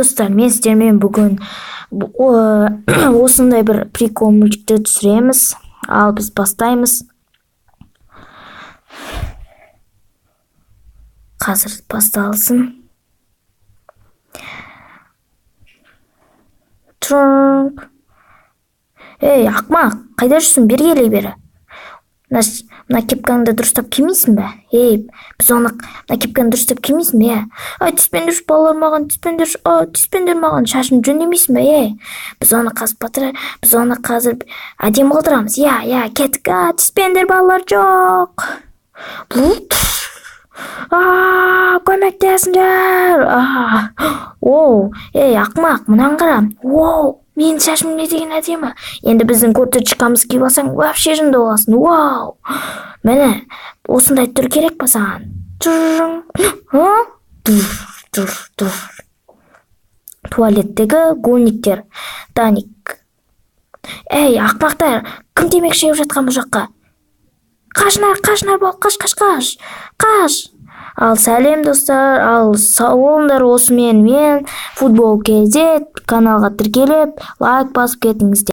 достар, мен сіздермен бүгін осындай бір прикол мультикті түсіреміз. Ал біз бастаймыз. Қазір басталсын. Ей, ақмақ, қайда жүрсің? Бері келе бері. Мына кепкаңды дұрыстап кимейсің бе? Ей, біз мына кепканы дұрыстап кимейсің бе? Түспеңдер, балалар, маған түспеңдер. Түспеңдер, маған шашын жөндемейсің бе? Біз оны қазір әдемі қылдырамыз. Я, кеттік. Түспеңдер, балалар, жоқ. Көмектесіңдер. Ей, ақмақ, мұнан қара. Менің шашым не деген әдемі. Енді біздің курточкамыз киіп алсаң, вообще жынды боласың. Міне, осындай түр керек па саған? Туалеттегі гульниктер. Даник. Ей, ақмақтар, кім темекі шегіп жатқан бұл жаққа? Қашынар бол, қаш. Ал сәлем достар, ал сау болыңдар. Осымен мен Футбол KZ каналға тіркеліп, лайк басып кетіңіздер.